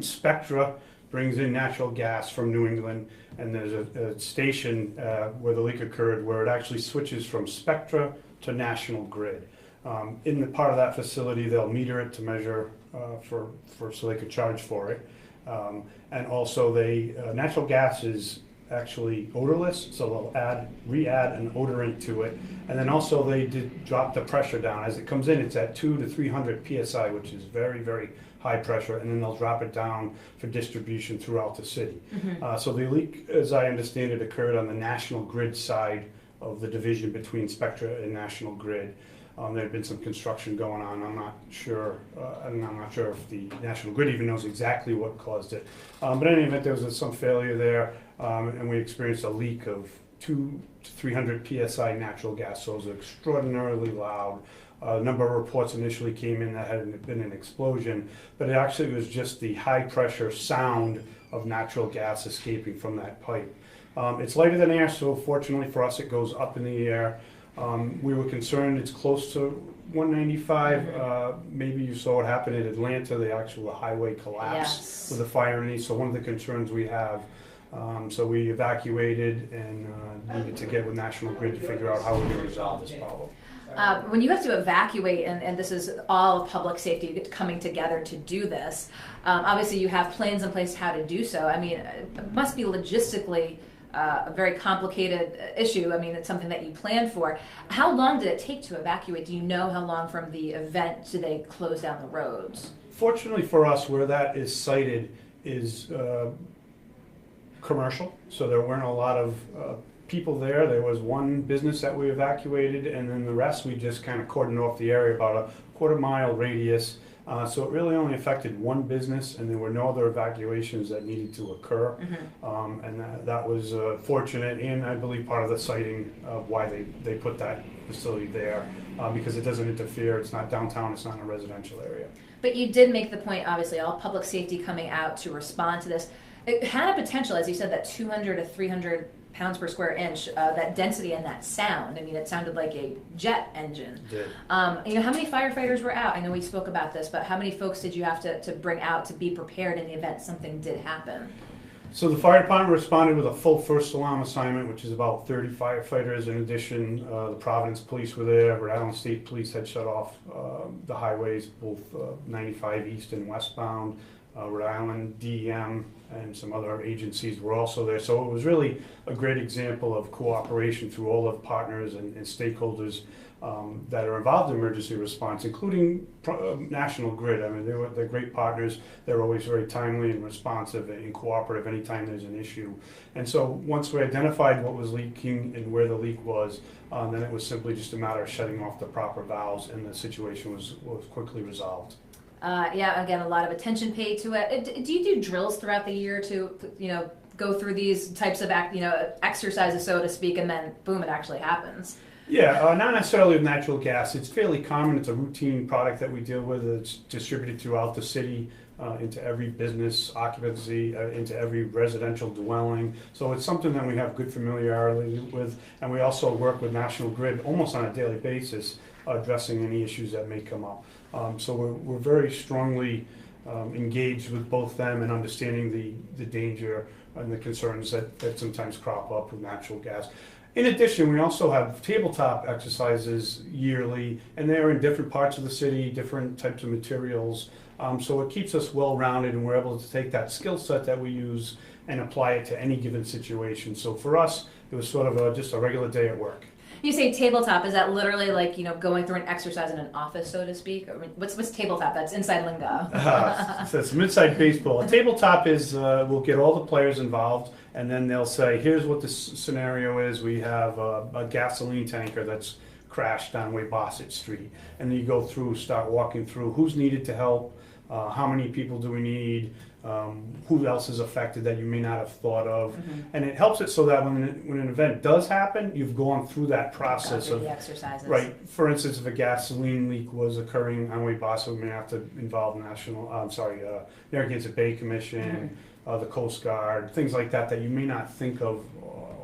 Spectra brings in natural gas from New England, and there's a station where the leak occurred where it actually switches from Spectra to National Grid. In the part of that facility, they'll meter it to measure so they could charge for it. And also, natural gas is actually odorless, so they'll re-add an odorant to it. And then also they did drop the pressure down. As it comes in, it's at 200 to 300 psi, which is very, very high pressure, and then they'll drop it down for distribution throughout the city. So the leak, as I understand it, occurred on the National Grid side of the division between Spectra and National Grid. There had been some construction going on. I'm not sure if the National Grid even knows exactly what caused it. But in any event, there was some failure there, and we experienced a leak of 200 to 300 psi natural gas. So it was extraordinarily loud. A number of reports initially came in that had been an explosion, but it actually was just the high pressure sound of natural gas escaping from that pipe. It's lighter than air, so fortunately for us, it goes up in the air. We were concerned it's close to 195. Maybe you saw what happened in Atlanta. The actual highway collapsed with a fire underneath. So one of the concerns we have. So we evacuated and needed to get with National Grid to figure out how we're going to resolve this problem. When you have to evacuate, and this is all public safety coming together to do this, obviously you have plans in place how to do so. I mean, it must be logistically a very complicated issue. I mean, it's something that you planned for. How long did it take to evacuate? Do you know how long from the event do they close down the roads? Fortunately for us, where that is sited is commercial, so there weren't a lot of people there. There was one business that we evacuated, and then the rest we just kind of cordoned off the area, about a quarter-mile radius. So it really only affected one business, and there were no other evacuations that needed to occur. And that was fortunate, and I believe part of the citing of why they put that facility there, because it doesn't interfere. It's not downtown. It's not in a residential area. But you did make the point, obviously, all public safety coming out to respond to this. It had a potential, as you said, that 200 to 300 pounds per square inch, that density and that sound. I mean, it sounded like a jet engine. It did. You know, how many firefighters were out? I know we spoke about this, but how many folks did you have to bring out to be prepared in the event something did happen? So the fire department responded with a full first alarm assignment, which is about 30 firefighters. In addition, the Providence police were there. Rhode Island State Police had shut off the highways, both 95 east and westbound. Rhode Island, DEM, and some other agencies were also there. So it was really a great example of cooperation through all of the partners and stakeholders that are involved in emergency response, including National Grid. I mean, they're great partners. They're always very timely and responsive and cooperative anytime there's an issue. And so once we identified what was leaking and where the leak was, then it was simply just a matter of shutting off the proper valves, and the situation was quickly resolved. Yeah, again, a lot of attention paid to it. Do you do drills throughout the year to, go through these types of exercises, so to speak, and then boom, it actually happens? Yeah, not necessarily with natural gas. It's fairly common. It's a routine product that we deal with. It's distributed throughout the city, into every business occupancy, into every residential dwelling. So it's something that we have good familiarity with, and we also work with National Grid almost on a daily basis, addressing any issues that may come up. So we're very strongly engaged with both them and understanding the danger and the concerns that sometimes crop up with natural gas. In addition, we also have tabletop exercises yearly, and they're in different parts of the city, different types of materials. So it keeps us well-rounded, and we're able to take that skill set that we use and apply it to any given situation. So for us, it was sort of just a regular day at work. You say tabletop, is that literally like, going through an exercise in an office, so to speak? I mean, what's tabletop? That's inside lingo. So it's some inside baseball. A tabletop is, we'll get all the players involved, and then they'll say, here's what the scenario is. We have a gasoline tanker that's crashed on Bassett Street. And then you go through, start walking through who's needed to help, how many people do we need, who else is affected that you may not have thought of. And it helps it so that when an event does happen, you've gone through that process of the exercises. Right. For instance, if a gasoline leak was occurring on Bassett, we may have to involve Narragansett Bay Commission, the Coast Guard, things like that that you may not think of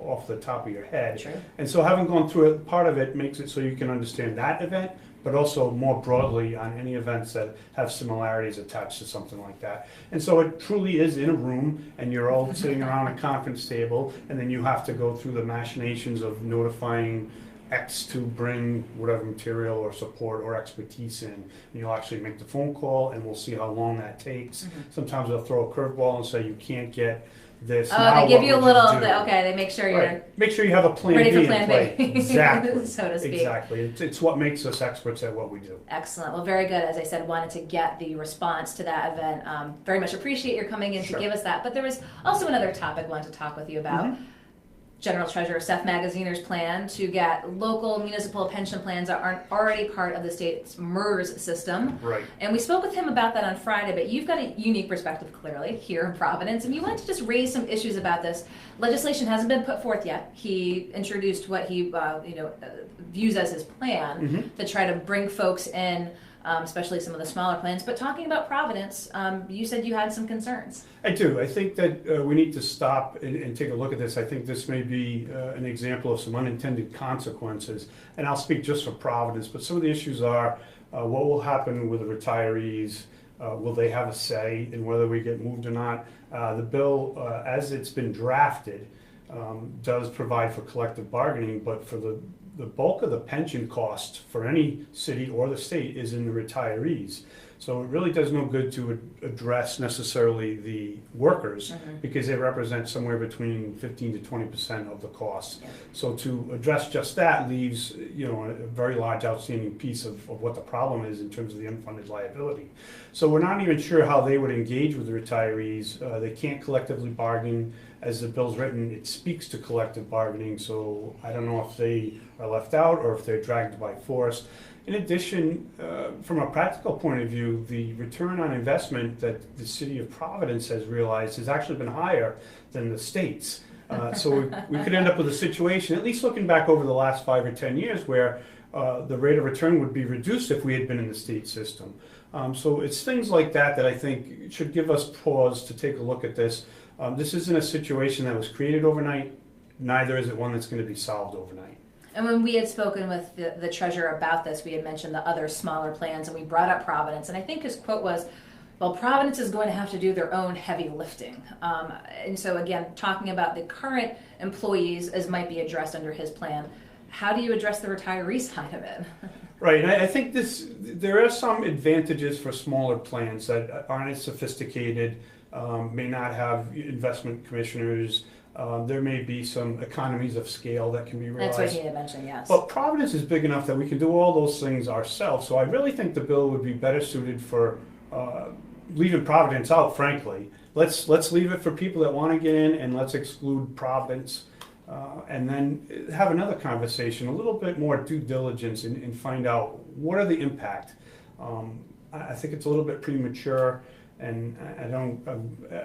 off the top of your head. Sure. And so having gone through it, part of it makes it so you can understand that event, but also more broadly on any events that have similarities attached to something like that. And so it truly is in a room, and you're all sitting around a conference table, and then you have to go through the machinations of notifying X to bring whatever material or support or expertise in. And you'll actually make the phone call, and we'll see how long that takes. Sometimes they'll throw a curveball and say you can't get this. Oh, they give you a little. Okay, they make sure you're right. Make sure you have a plan ready B for plan in play. B, Exactly. so to speak. Exactly. It's what makes us experts at what we do. Excellent. Well, very good. As I said, wanted to get the response to that event. Very much appreciate your coming in to give us that. But there was also another topic I wanted to talk with you about. General Treasurer Seth Magaziner's plan to get local municipal pension plans that aren't already part of the state's MERS system. Right. And we spoke with him about that on Friday, but you've got a unique perspective, clearly, here in Providence, and you wanted to just raise some issues about this. Legislation hasn't been put forth yet. He introduced what he views as his plan to try to bring folks in, especially some of the smaller plans. But talking about Providence, you said you had some concerns. I do. I think that we need to stop and take a look at this. I think this may be an example of some unintended consequences. And I'll speak just for Providence, but some of the issues are what will happen with the retirees? Will they have a say in whether we get moved or not? The bill, as it's been drafted, does provide for collective bargaining, but for the bulk of the pension cost for any city or the state is in the retirees. So it really does no good to address necessarily the workers because they represent somewhere between 15 to 20% of the costs. So to address just that leaves a very large outstanding piece of what the problem is in terms of the unfunded liability. So we're not even sure how they would engage with the retirees. They can't collectively bargain. As the bill's written, it speaks to collective bargaining, so I don't know if they are left out or if they're dragged by force. In addition, from a practical point of view, the return on investment that the city of Providence has realized has actually been higher than the state's. So we could end up with a situation, at least looking back over the last 5 or 10 years, where the rate of return would be reduced if we had been in the state system. So it's things like that that I think should give us pause to take a look at this. This isn't a situation that was created overnight, neither is it one that's going to be solved overnight. And when we had spoken with the treasurer about this, we had mentioned the other smaller plans, and we brought up Providence. And I think his quote was, well, Providence is going to have to do their own heavy lifting. And so, again, talking about the current employees as might be addressed under his plan, how do you address the retiree side of it? Right, and I think there are some advantages for smaller plans that aren't as sophisticated, may not have investment commissioners. There may be some economies of scale that can be realized. That's what he had mentioned, yes. But Providence is big enough that we can do all those things ourselves. So I really think the bill would be better suited for leaving Providence out, frankly. Let's leave it for people that want to get in, and let's exclude Providence. And then have another conversation, a little bit more due diligence, and find out what are the impact. I think it's a little bit premature. And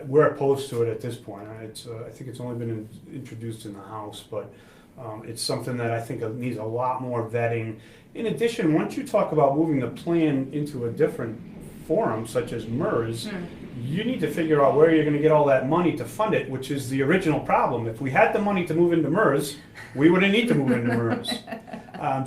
we're opposed to it at this point. I think it's only been introduced in the House, but it's something that I think needs a lot more vetting. In addition, once you talk about moving the plan into a different forum, such as MERS, you need to figure out where you're going to get all that money to fund it, which is the original problem. If we had the money to move into MERS, we wouldn't need to move into MERS.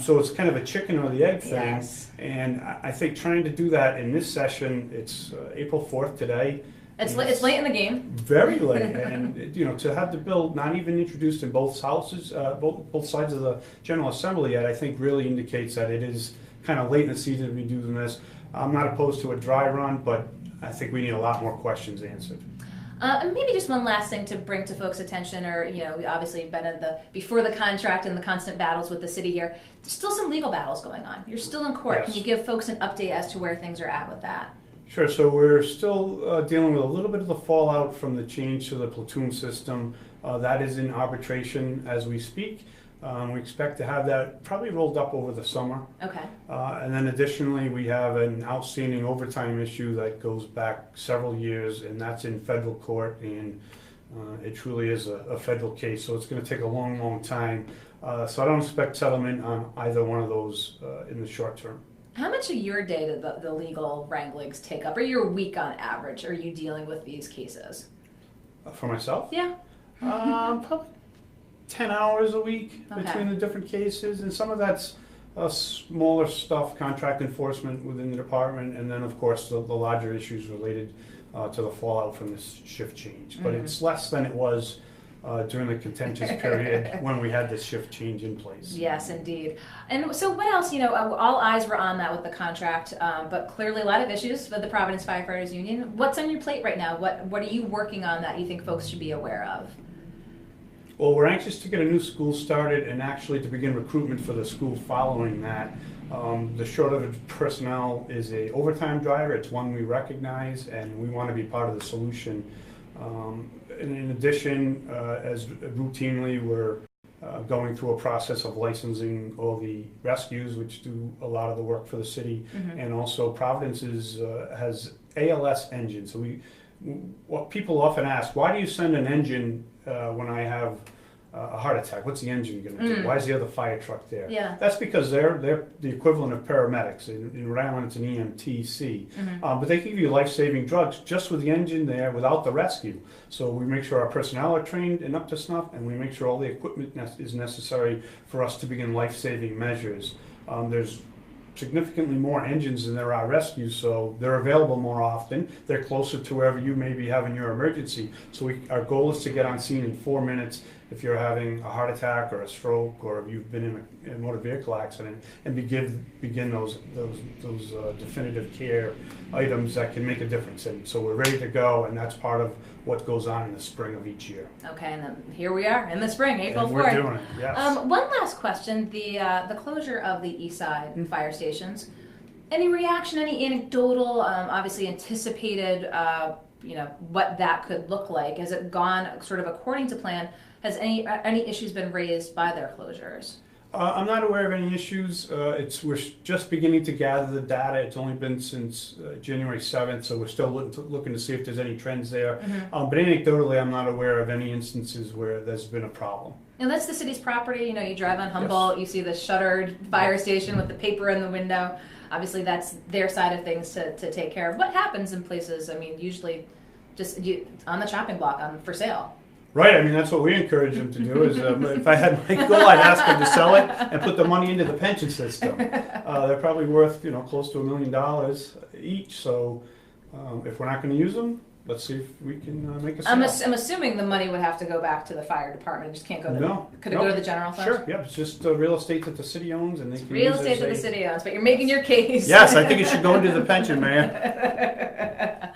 So it's kind of a chicken or the egg thing. Yes. And I think trying to do that in this session, it's April 4th today. It's late in the game. Very late. And to have the bill not even introduced in both houses, both sides of the General Assembly yet, I think really indicates that it is kind of late in the season to be doing this. I'm not opposed to a dry run, but I think we need a lot more questions answered. And maybe just one last thing to bring to folks' attention, or we obviously been in before the contract and the constant battles with the city here. There's still some legal battles going on. You're still in court. Yes. Can you give folks an update as to where things are at with that? Sure. So we're still dealing with a little bit of the fallout from the change to the platoon system. That is in arbitration as we speak. We expect to have that probably rolled up over the summer. Okay. And then additionally, we have an outstanding overtime issue that goes back several years, and that's in federal court, and it truly is a federal case, so it's going to take a long, long time. So I don't expect settlement on either one of those in the short term. How much of your day do the legal wranglings take up, or your week on average, are you dealing with these cases? For myself? Yeah. Probably 10 hours a week Okay. between the different cases, and some of that's smaller stuff, contract enforcement within the department, and then of course the larger issues related to the fallout from this shift change. But it's less than it was during the contentious period when we had this shift change in place. Yes, indeed. And so what else, all eyes were on that with the contract, but clearly a lot of issues with the Providence Firefighters Union. What's on your plate right now? What are you working on that you think folks should be aware of? Well, we're anxious to get a new school started and actually to begin recruitment for the school following that. The shortage of personnel is a overtime driver. It's one we recognize, and we want to be part of the solution. And in addition, as routinely, we're going through a process of licensing all the rescues, which do a lot of the work for the city, and also Providence has ALS engines. So what people often ask, why do you send an engine when I have a heart attack? What's the engine going to do? Why is the other fire truck there? Yeah. That's because they're the equivalent of paramedics. In Rhode Island, it's an EMTC. But they can give you life-saving drugs just with the engine there without the rescue. So we make sure our personnel are trained and up to snuff, and we make sure all the equipment is necessary for us to begin life-saving measures. There's significantly more engines than there are rescues, so they're available more often. They're closer to wherever you may be having your emergency. So our goal is to get on scene in 4 minutes if you're having a heart attack or a stroke, or if you've been in a motor vehicle accident, and begin those definitive care items that can make a difference. And so we're ready to go, and that's part of what goes on in the spring of each year. Okay, and then here we are in the spring, April 4th. And we're doing it, yes. One last question, the closure of the east side fire stations. Any reaction, any anecdotal, obviously anticipated, what that could look like? Has it gone sort of according to plan? Has any issues been raised by their closures? I'm not aware of any issues. We're just beginning to gather the data. It's only been since January 7th, so we're still looking to see if there's any trends there. But anecdotally, I'm not aware of any instances where there's been a problem. And that's the city's property. You drive on Humboldt, you see the shuttered fire station with the paper in the window. Obviously, that's their side of things to take care of. What happens in places, usually just on the chopping block for sale? Right, that's what we encourage them to do. Is if I had my goal, I'd ask them to sell it and put the money into the pension system. They're probably worth close to $1 million each. So if we're not going to use them, let's see if we can make a sale. I'm assuming the money would have to go back to the fire department. It just can't go to Could it go to the general fund? Sure, yeah. It's just real estate that the city owns, and they can real use estate that the city owns. But you're making your case. Yes, I think it should go into the pension, man.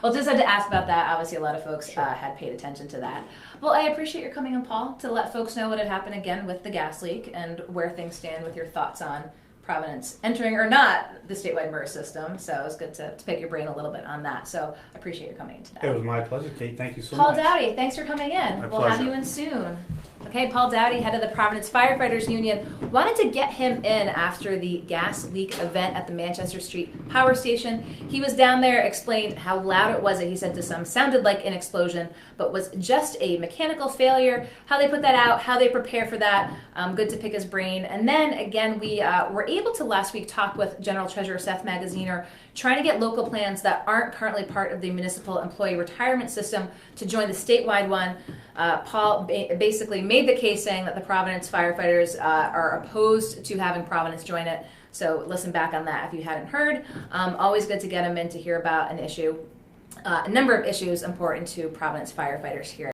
Well, just had to ask about that. Obviously, a lot of folks had paid attention to that. Well, I appreciate your coming in, Paul, to let folks know what had happened again with the gas leak and where things stand with your thoughts on Providence entering or not the statewide MERS system. So it was good to pick your brain a little bit on that. So I appreciate your coming in today. It was my pleasure, Kate. Thank you so Paul much. Doughty, thanks for coming in. My We'll pleasure. have you in soon. Okay, Paul Doughty, head of the Providence Firefighters Union, wanted to get him in after the gas leak event at the Manchester Street power station. He was down there, explained how loud it was. He said to some sounded like an explosion, but was just a mechanical failure. How they put that out, how they prepare for that. Good to pick his brain. And then again, we were able to last week talk with General Treasurer Seth Magaziner, trying to get local plans that aren't currently part of the municipal employee retirement system to join the statewide one. Paul basically made the case saying that the Providence firefighters are opposed to having Providence join it. So listen back on that if you hadn't heard. Always good to get him in to hear about an issue, a number of issues important to Providence firefighters here.